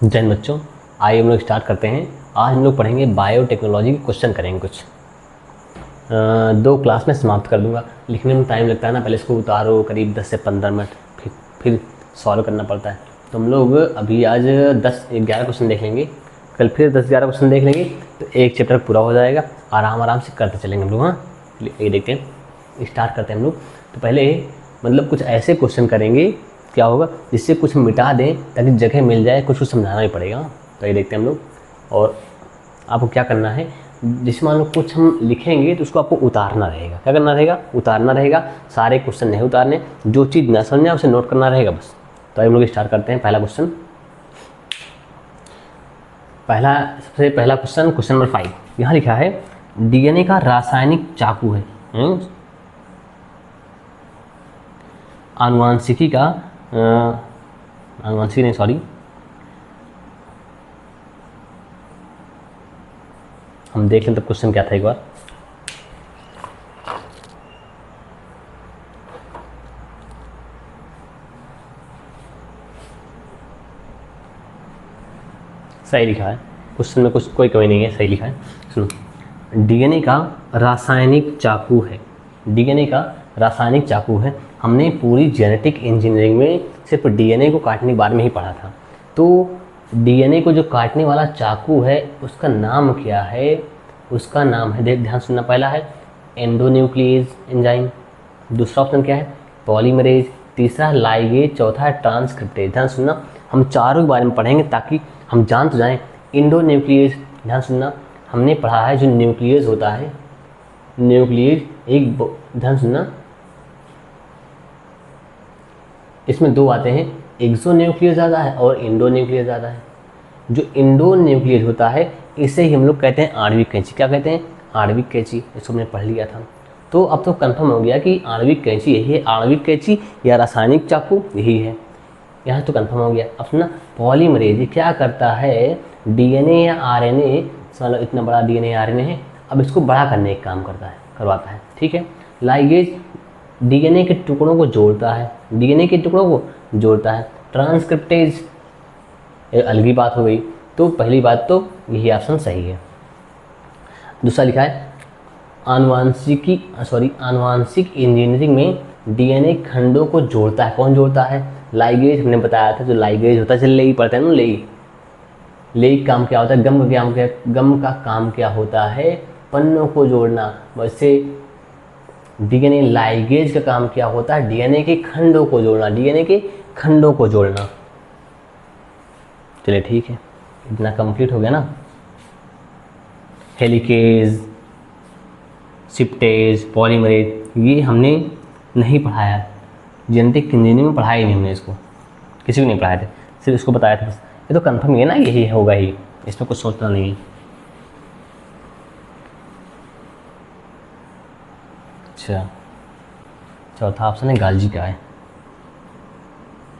जय हिंद बच्चों, आइए हम लोग स्टार्ट करते हैं। आज हम लोग पढ़ेंगे बायोटेक्नोलॉजी के क्वेश्चन करेंगे कुछ। दो क्लास में समाप्त कर दूंगा। लिखने में टाइम लगता है ना, पहले इसको उतारो करीब 10 से 15 मिनट, फिर सॉल्व करना पड़ता है। तो हम लोग अभी आज 10-11 क्वेश्चन देख लेंगे, कल फिर 10-11 क्वेश्चन देख लेंगे, तो एक चैप्टर पूरा हो जाएगा। आराम से करते चलेंगे हम लोग। हाँ, ये देखते हैं, स्टार्ट करते हैं हम लोग। तो पहले मतलब कुछ ऐसे क्वेश्चन करेंगे, क्या होगा जिससे कुछ मिटा दें ताकि जगह मिल जाए, कुछ समझाना भी पड़ेगा। तो ये देखते हैं हम लोग। और आपको क्या करना है, जिसमें मान लो कुछ हम लिखेंगे तो उसको आपको उतारना रहेगा। क्या करना रहेगा? उतारना रहेगा। सारे क्वेश्चन नहीं उतारने, जो चीज़ ना समझ आए उसे नोट करना रहेगा बस। तो हम लोग स्टार्ट करते हैं। पहला क्वेश्चन, सबसे पहला क्वेश्चन नंबर 5 यहाँ लिखा है, डीएनए का रासायनिक चाकू है। आनुवांशिकी का आनुवांशिकी नहीं, सॉरी, हम देख लें तब क्वेश्चन क्या था एक बार। सही लिखा है क्वेश्चन में, कुछ कोई कमी नहीं है, सही लिखा है। सुनो, डीएनए का रासायनिक चाकू है। डीएनए का रासायनिक चाकू है। हमने पूरी जेनेटिक इंजीनियरिंग में सिर्फ डीएनए को काटने के बारे में ही पढ़ा था। तो डीएनए को जो काटने वाला चाकू है उसका नाम क्या है? उसका नाम है, देख ध्यान सुनना, पहला है एंडोन्यूक्लियेज एंजाइम, दूसरा ऑप्शन क्या है पॉलीमरेज, तीसरा लाइगेज, चौथा है ट्रांसक्रिप्टेज। ध्यान सुनना, हम चारों के बारे में पढ़ेंगे ताकि हम जान तो जाएं। इंडोन्यूक्लियेज, ध्यान सुनना, हमने पढ़ा है जो न्यूक्लियस होता है, न्यूक्लियस एक, ध्यान सुनना, इसमें दो आते हैं, एक्सोन्यूक्लियस ज़्यादा है और इंडोन्यूक्लियस ज़्यादा है। जो इंडोन्यूक्लियस होता है इसे ही हम लोग कहते हैं आणविक कैंची। क्या कहते हैं? आणविक कैंची। इसको हमने पढ़ लिया था। तो अब तो कंफर्म हो गया कि आणविक कैंची यही है। आणविक कैंची या रासायनिक चाकू यही है, यहाँ तो कंफर्म हो गया। अपना पॉलीमरेज क्या करता है? डीएनए या आरएनए, मतलब इतना बड़ा डीएनए आरएनए है, अब इसको बड़ा करने का काम करवाता है। ठीक है। लाइगेज डीएनए के टुकड़ों को जोड़ता है, डीएनए के टुकड़ों को जोड़ता है। ट्रांसक्रिप्टेज अलग ही बात हो गई। तो पहली बात तो यही ऑप्शन सही है। दूसरा लिखा है आनुवांशिक इंजीनियरिंग में डीएनए खंडों को जोड़ता है। कौन जोड़ता है? लाइगेज। हमने बताया था जो लाइगेज होता है, चल लेई पढ़ते हैं ना, लेई काम क्या होता है? गम का काम क्या होता है? पन्नों को जोड़ना। वैसे डीएनए लाइगेज का काम क्या होता है? डीएनए के खंडों को जोड़ना, डीएनए के खंडों को जोड़ना। चलिए ठीक है, इतना कंप्लीट हो गया ना। हेलिकेज, शिफ्टेज, पॉलीमरेज ये हमने नहीं पढ़ाया, जेनेटिक इंजीनियरिंग में पढ़ाया ही नहीं हमने, इसको किसी को नहीं पढ़ाए थे, सिर्फ इसको बताया था बस। ये तो कंफर्म है ना, यही होगा ही, इसमें कुछ सोचना नहीं है। अच्छा, चौथा ऑप्शन है गाल्जी का है,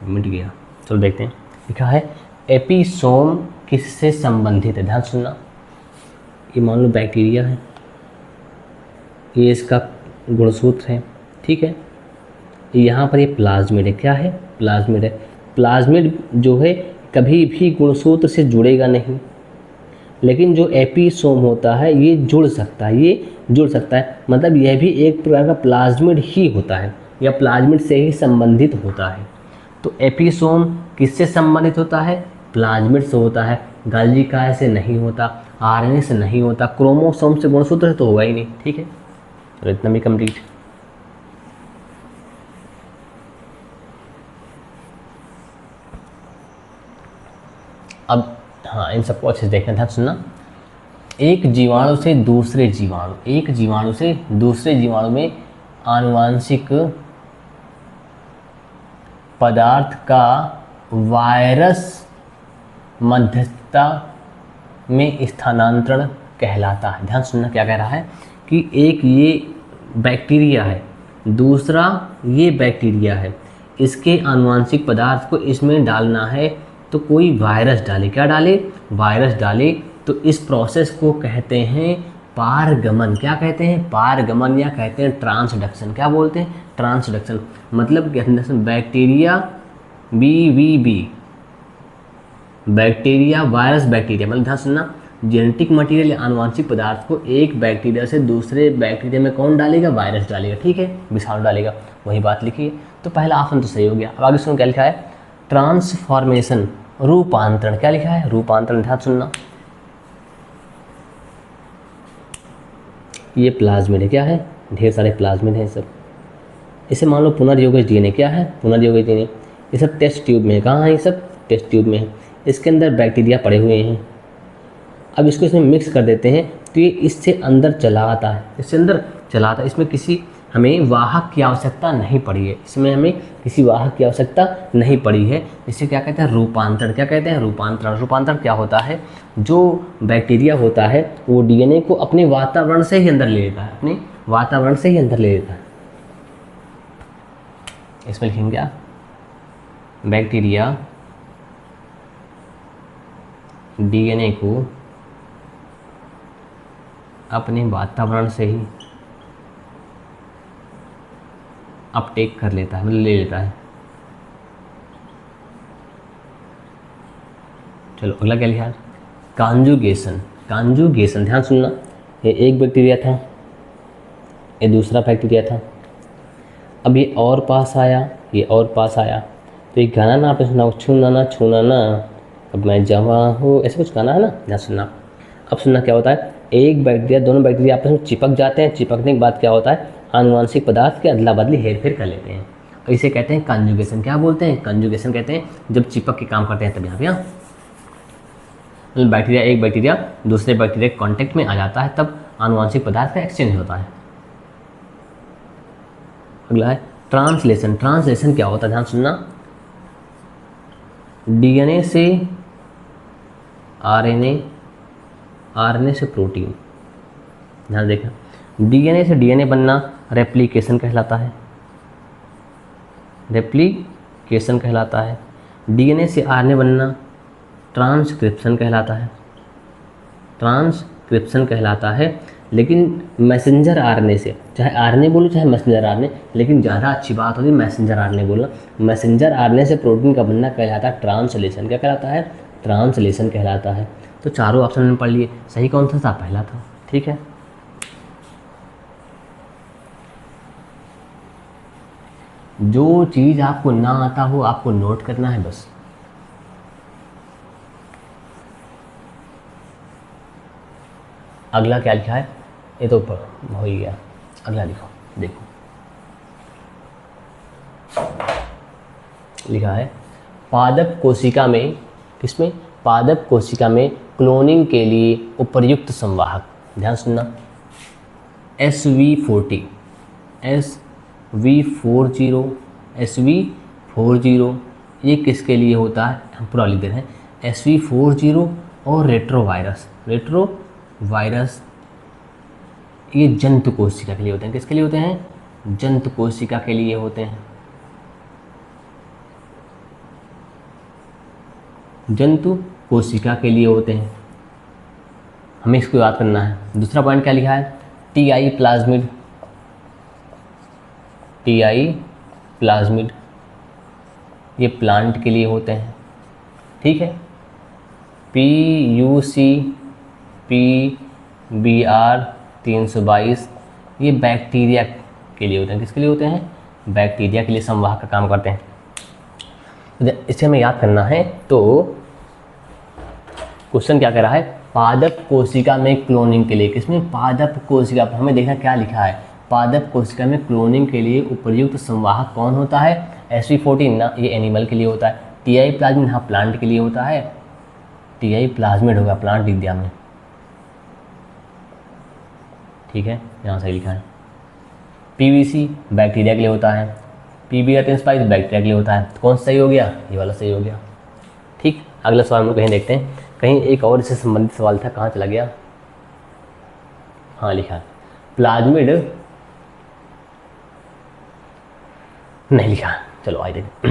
मिट गया। चलो देखते हैं। लिखा है एपिसोम किससे संबंधित है? ध्यान सुनना, ये मान लो बैक्टीरिया है, ये इसका गुणसूत्र है। ठीक है। यहाँ पर ये प्लाज्मिड है। क्या है? प्लाज्मिड है। प्लाज्मिड जो है कभी भी गुणसूत्र से जुड़ेगा नहीं, लेकिन जो एपिसोम होता है ये जुड़ सकता है, मतलब यह भी एक प्रकार का प्लाज्मिड ही होता है या प्लाज्मिड से ही संबंधित होता है। तो एपिसोम किससे संबंधित होता है? प्लाज्मिड से होता है। गाल्जी का से नहीं होता, आरएनए से नहीं होता, क्रोमोसोम से, गुणसूत्र से तो होगा ही नहीं। ठीक है, तो इतना भी कंप्लीट। अब हाँ, इन सबको अच्छे से देखना, ध्यान सुनना। एक जीवाणु से दूसरे जीवाणु में आनुवांशिक पदार्थ का वायरस मध्यस्थता में स्थानांतरण कहलाता है। ध्यान सुनना, क्या कह रहा है कि एक ये बैक्टीरिया है, दूसरा ये बैक्टीरिया है, इसके आनुवांशिक पदार्थ को इसमें डालना है तो कोई वायरस डाले। क्या डाले? वायरस डाले। तो इस प्रोसेस को कहते हैं पारगमन। क्या कहते हैं? पारगमन, या कहते हैं ट्रांसडक्शन। क्या बोलते हैं? ट्रांसडक्शन। मतलब bacteria BVB bacteria, virus, bacteria, मतलब ध्यान सुनना, जेनेटिक मटेरियल या आनुवांशिक पदार्थ को एक बैक्टीरिया से दूसरे बैक्टीरिया में कौन डालेगा? वायरस डालेगा, ठीक है, विषाणु डालेगा, वही बात लिखी है। तो पहला ऑप्शन तो सही हो गया। अब आगे सुनो क्या लिखा है, ट्रांसफॉर्मेशन, रूपांतरण, क्या लिखा है? रूपांतरण, ध्यान सुनना, ये प्लाज्मिड है, क्या है? ढेर सारे प्लाज्मिड हैं सब। इसे मान लो पुनर्योगज डीएनए, क्या है? पुनर्योगज डीएनए। ये सब टेस्ट ट्यूब में है, कहाँ है ये सब? टेस्ट ट्यूब में है। इसके अंदर बैक्टीरिया पड़े हुए हैं। अब इसको इसमें मिक्स कर देते हैं तो ये इससे अंदर चला आता है, इससे अंदर चला आता है। इसमें किसी हमें वाहक की आवश्यकता नहीं पड़ी है, इसमें हमें किसी वाहक की आवश्यकता नहीं पड़ी है। इसे क्या कहते हैं? रूपांतरण। क्या कहते हैं? रूपांतरण। रूपांतरण क्या होता है? जो बैक्टीरिया होता है वो डीएनए को अपने वातावरण से ही अंदर ले लेता है, अपने वातावरण से ही अंदर ले लेता है। इसमें लिखेंगे क्या? बैक्टीरिया डीएनए को अपने वातावरण से ही अपटेक कर लेता है, मतलब ले लेता है। चलो अगला क्या लिखा है? कॉन्जुगेशन। कॉन्जुगेशन, ध्यान सुनना, ये एक बैक्टीरिया था, ये दूसरा बैक्टीरिया था, अब ये और पास आया, ये और पास आया, तो ये गाना ना आपने सुना, छूना ना छूना ना अब मैं जवां हूँ, ऐसा कुछ गाना है ना, ध्यान सुनना। अब सुनना क्या होता है, एक बैक्टीरिया, दोनों बैक्टीरिया आपस में चिपक जाते हैं, चिपकने के बाद क्या होता है, आनुवांशिक पदार्थ की अदला बदली हेर फेर कर लेते हैं, और इसे कहते हैं कॉन्जुगेशन। क्या बोलते हैं? कॉन्जुगेशन कहते हैं, जब चिपक के काम करते हैं तब यहाँ मतलब बैक्टीरिया, एक बैक्टीरिया दूसरे बैक्टीरिया के कॉन्टेक्ट में आ जाता है, तब आनुवांशिक पदार्थ का एक्सचेंज होता है। अगला है ट्रांसलेशन। ट्रांसलेशन क्या होता है? ध्यान सुनना, डीएनए से आरएनए, आरएनए से प्रोटीन, ध्यान देखना, डीएनए से डीएनए बनना रेप्लिकेशन कहलाता है, रेप्लिकेशन कहलाता है। डीएनए से आरएनए बनना ट्रांसक्रिप्शन कहलाता है, ट्रांसक्रिप्शन कहलाता है। लेकिन मैसेंजर आरएनए से, चाहे आरएनए बोलो चाहे मैसेंजर आरएनए, लेकिन ज़्यादा अच्छी बात होती है मैसेंजर आरएनए बोलना। मैसेंजर आरएनए से प्रोटीन का बनना कहलाता है ट्रांसलेशन। क्या कहलाता है? ट्रांसलेशन कहलाता है। तो चारों ऑप्शन में पढ़ लिए, सही कौन सा था? पहला था, ठीक है। जो चीज़ आपको ना आता हो आपको नोट करना है बस। अगला क्या लिखा है? ये तो हो ही गया, अगला लिखो, देखो लिखा है पादप कोशिका में, किसमें? पादप कोशिका में क्लोनिंग के लिए उपयुक्त संवाहक, ध्यान सुनना, SV40, SV40 ये किसके लिए होता है? हम पूरा लिख देते हैं, SV40 और रेट्रोवायरस। रेट्रोवायरस ये जंतु कोशिका के लिए होते हैं। किसके लिए होते हैं? जंतु कोशिका के लिए होते हैं, जंतु कोशिका के लिए होते हैं, हमें इसको याद करना है। दूसरा पॉइंट क्या लिखा है? TI प्लाज्मिड, TI प्लाज्मिड ये प्लांट के लिए होते हैं, ठीक है। PUC PBR 322 ये बैक्टीरिया के लिए होते हैं। किसके लिए होते हैं? बैक्टीरिया के लिए संवाहक का काम करते हैं। इसे हमें याद करना है। तो क्वेश्चन क्या कह रहा है? पादप कोशिका में क्लोनिंग के लिए, किसमें? पादप कोशिका। हमें देखना क्या लिखा है, पादप कोशिका में क्लोनिंग के लिए उपयुक्त संवाहक कौन होता है? SV40 ना, ये एनिमल के लिए होता है। TI प्लाज्मिड हाँ प्लांट के लिए होता है, TI प्लाज्मिड होगा प्लांट लिख दिया हमने, ठीक है, यहाँ सही लिखा है। PVC बैक्टीरिया के लिए होता है, PBR 322 बैक्टीरिया के लिए होता है। तो कौन सा सही हो गया? ये वाला सही हो गया, ठीक। अगला सवाल हम कहीं देखते हैं, कहीं एक और इससे संबंधित सवाल था, कहाँ चला गया? हाँ लिखा है प्लाज्मिड, नहीं लिखा, चलो आइए देखते।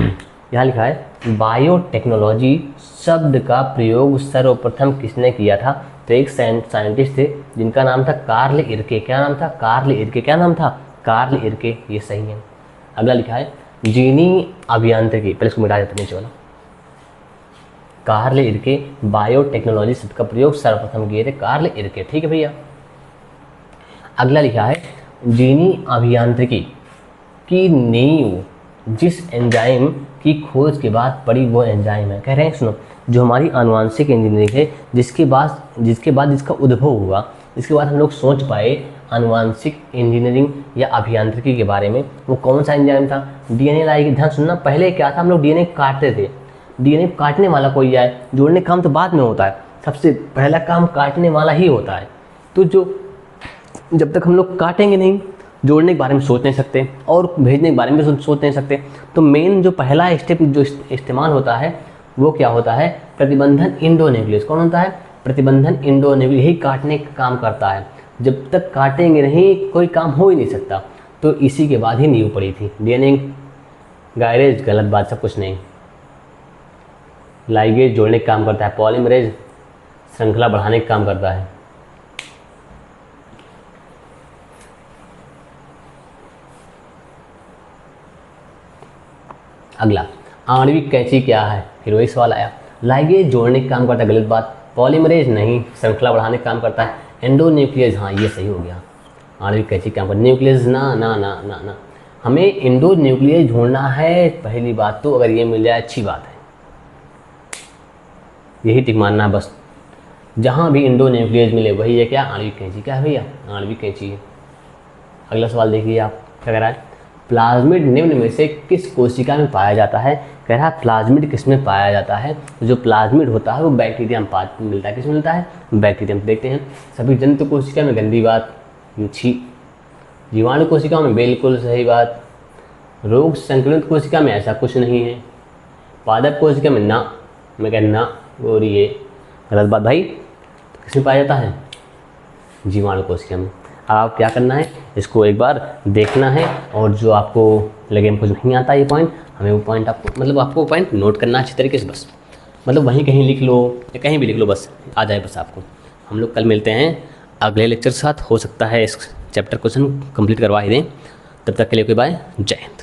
यहाँ लिखा है बायोटेक्नोलॉजी शब्द का प्रयोग सर्वप्रथम किसने किया था? तो एक साइंटिस्ट थे जिनका नाम था कार्ल इरके। क्या नाम था? कार्ल इरके। क्या नाम था? कार्ल इरके, ये सही है। अगला लिखा है जीनी अभियांत्रिकी, पहले इसको मिटा देते नीचे वाला, कार्ल इरके। बायोटेक्नोलॉजी शब्द का प्रयोग सर्वप्रथम किए थे कार्ल इरके। ठीक है भैया। अगला लिखा है जीनी अभियांत्रिकी की नींव जिस एंजाइम की खोज के बाद पड़ी वो एंजाइम है। कह रहे हैं सुनो, जो हमारी आनुवांशिक इंजीनियरिंग है जिसके बाद जिसका उद्भव हुआ, इसके बाद हम लोग सोच पाए आनुवांशिक इंजीनियरिंग या अभियांत्रिकी के बारे में, वो कौन सा एंजाइम था? डीएनए लाएगी। ध्यान सुनना, पहले क्या था, हम लोग डीएनए काटते थे। डीएनए काटने वाला कोई आए, जोड़ने का काम तो बाद में होता है, सबसे पहला काम काटने वाला ही होता है। तो जब तक हम लोग काटेंगे नहीं, जोड़ने के बारे में सोच नहीं सकते और भेजने के बारे में भी सोच नहीं सकते। तो मेन जो पहला स्टेप जो इस्तेमाल होता है वो क्या होता है? प्रतिबंधन इंडोन्यूक्लियस। कौन होता है? प्रतिबंधन इंडोन्यूक्लियस। यही काटने का काम करता है। जब तक काटेंगे नहीं कोई काम हो ही नहीं सकता। तो इसी के बाद ही नींव पड़ी थी। डीएनए गायरेज गलत बात, सब कुछ नहीं। लाइगेज जोड़ने का काम करता है, पॉलीमरेज श्रृंखला बढ़ाने का काम करता है। अगला, आणविक कैंची क्या है? फिर वही सवाल आया। लाइगेज जोड़ने का काम करता है, गलत बात। पॉलीमरेज नहीं, श्रृंखला बढ़ाने का काम करता है। एंडोन्यूक्लियस, हाँ ये सही हो गया। आणविक कैंची काम करता है, न्यूक्लियस ना ना ना ना ना। हमें एंडोन्यूक्लियस ढूंढना है पहली बात तो, अगर ये मिल जाए अच्छी बात है, यही टिक मानना है बस। जहाँ भी एंडोन्यूक्लियस मिले वही है क्या? आणविक कैंची। क्या है भैया? आणविक कैंची है। अगला सवाल देखिए आप, क्या कह रहा है? प्लाज्मिड निम्न में से किस कोशिका में पाया जाता है? कह रहा है प्लाज्मिड किस में पाया जाता है? तो जो प्लाज्मिड होता है वो बैक्टीरिया में मिलता है। किस में मिलता है? बैक्टीरिया में। देखते हैं, सभी जंतु कोशिका में गंदी बात, छी। जीवाणु कोशिका में बिल्कुल सही बात। रोग संक्रमित कोशिका में ऐसा कुछ नहीं है। पादप कोशिका में ना, मैं कह ना और ये गलत बात भाई। तो किस में पाया जाता है? जीवाणु कोशिका में। आप क्या करना है, इसको एक बार देखना है और जो आपको लगे हमको जो नहीं आता ये पॉइंट, हमें वो पॉइंट आपको पॉइंट नोट करना अच्छी तरीके से, बस मतलब वहीं कहीं लिख लो या कहीं भी लिख लो, बस आ जाए बस आपको। हम लोग कल मिलते हैं अगले लेक्चर के साथ। हो सकता है इस चैप्टर क्वेश्चन कंप्लीट करवा ही दें। तब तक के लिए कोई बाय, जय हिंद।